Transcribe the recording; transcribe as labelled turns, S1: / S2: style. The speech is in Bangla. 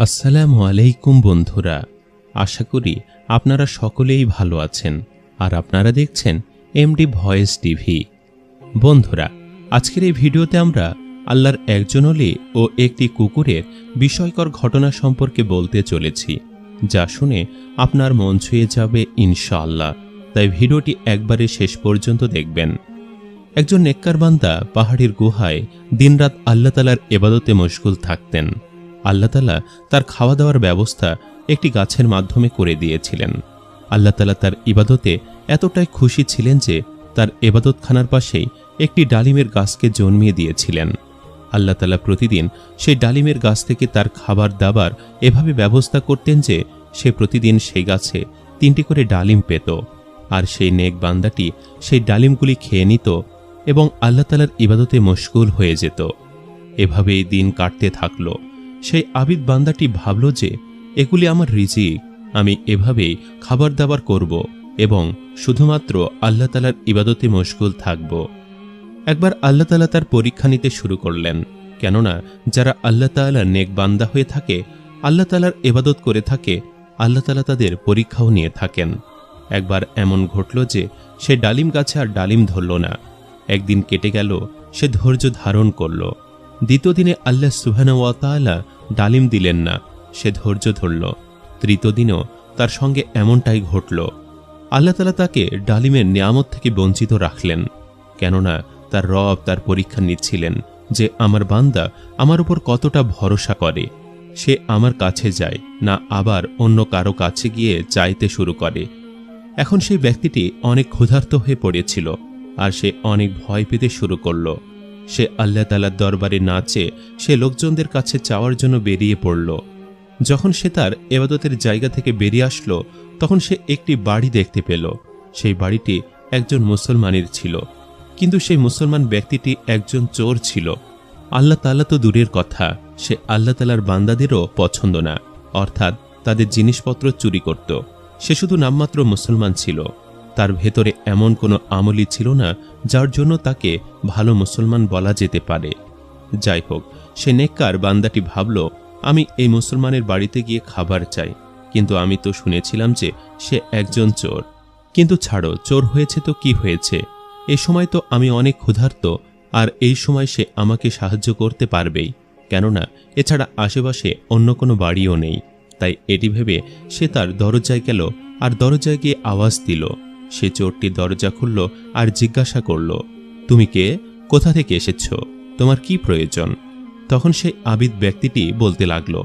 S1: আসসালামু আলাইকুম বন্ধুরা, আশা করি আপনারা সকলেই ভালো আছেন আর আপনারা দেখছেন এমডি ভয়েস টিভি। বন্ধুরা, আজকের এই ভিডিওতে আমরা আল্লাহর একজন ওলি ও একটি কুকুরের বিস্ময়কর ঘটনা সম্পর্কে বলতে চলেছি, যা শুনে আপনার মন ছুঁয়ে যাবে ইনশাআল্লাহ। তাই ভিডিওটি একবারে শেষ পর্যন্ত দেখবেন। একজন নেককার বান্দা পাহাড়ের গুহায় দিনরাত আল্লাহ তাআলার ইবাদতে মশগুল থাকতেন। আল্লাহ তাআলা তার খাওয়া দাওয়ার ব্যবস্থা একটি গাছের মাধ্যমে করে দিয়েছিলেন। আল্লাহ তাআলা তার ইবাদতে এতটাই খুশি ছিলেন যে তার ইবাদতখানার পাশেই একটি ডালিমের গাছকে জন্মিয়ে দিয়েছিলেন। আল্লাহ তাআলা প্রতিদিন সেই ডালিমের গাছ থেকে তার খাবার দাবার এভাবে ব্যবস্থা করতেন যে সে প্রতিদিন সেই গাছে 3টি করে ডালিম পেত, আর সেই নেক বান্দাটি সেই ডালিমগুলি খেয়ে নিত এবং আল্লাহ তাআলার ইবাদতে মশগুল হয়ে যেত। এভাবেই দিন কাটতে থাকল। সেই আবিদ বান্দাটি ভাবল যে এগুলি আমার রিজিক, আমি এভাবেই খাবার দাবার করব এবং শুধুমাত্র আল্লাহ তাআলার ইবাদতে মশগুল থাকব। একবার আল্লাহ তাআলা তার পরীক্ষা নিতে শুরু করলেন, কেননা যারা আল্লাহ তাআলার নেক বান্দা হয়ে থাকে, আল্লাহ তাআলার ইবাদত করে থাকে, আল্লাহ তাআলা তাদের পরীক্ষাও নিয়ে থাকেন। একবার এমন ঘটল যে সে ডালিম গাছে আর ডালিম ধরল না। একদিন কেটে গেল, সে ধৈর্য ধারণ করল। দ্বিতীয় দিনে আল্লাহ সুবহানাহু ওয়া তাআলা ডালিম দিলেন না, সে ধৈর্য ধরল। তৃতীয় দিনও তার সঙ্গে এমনটাই ঘটল। আল্লাহ তাআলা তাকে ডালিমের নিয়ামত থেকে বঞ্চিত রাখলেন, কেননা তার রব তার পরীক্ষা নিচ্ছিলেন যে আমার বান্দা আমার উপর কতটা ভরসা করে। সে আমার কাছে যায় না, আবার অন্য কারো কাছে গিয়ে চাইতে শুরু করে। এখন সেই ব্যক্তিটি অনেক ক্ষুধার্ত হয়ে পড়েছিল আর সে অনেক ভয় পেতে শুরু করল। সে আল্লাহ তাআলার দরবারে না চেয়ে সে লোকজনদের কাছে চাওয়ার জন্য বেরিয়ে পড়ল। যখন সে তার ইবাদতের জায়গা থেকে বেরিয়ে আসলো, তখন সে একটি বাড়ি দেখতে পেল। সেই বাড়িটি একজন মুসলমানের ছিল, কিন্তু সেই মুসলমান ব্যক্তিটি একজন চোর ছিল। আল্লাহ তাআলা তো দূরের কথা, সে আল্লাহ তাআলার বান্দাদেরও পছন্দ না, অর্থাৎ তাদের জিনিসপত্র চুরি করত। সে শুধু নামমাত্র মুসলমান ছিল, তার ভেতরে এমন কোনো আমলই ছিল না যার জন্য তাকে ভালো মুসলমান বলা যেতে পারে। যাই হোক, সে নেককার বান্দাটি ভাবল, আমি এই মুসলমানের বাড়িতে গিয়ে খাবার চাই, কিন্তু আমি তো শুনেছিলাম যে সে একজন চোর। কিন্তু ছাড়ো, চোর হয়েছে তো কি হয়েছে, এই সময় তো আমি অনেক ক্ষুধার্ত, আর এই সময় সে আমাকে সাহায্য করতে পারবেই, কেননা এছাড়া আশেপাশে অন্য কোনো বাড়িও নেই। তাই এটি ভেবে সে তার দরজায় গেল আর দরজায় গিয়ে আওয়াজ দিল। সে চোরটি দরজা খুলল আর জিজ্ঞাসা করল, তুমি কে, কোথা থেকে এসেছ, তোমার কি প্রয়োজন? তখন সেই আবিদ ব্যক্তিটি বলতে লাগলো,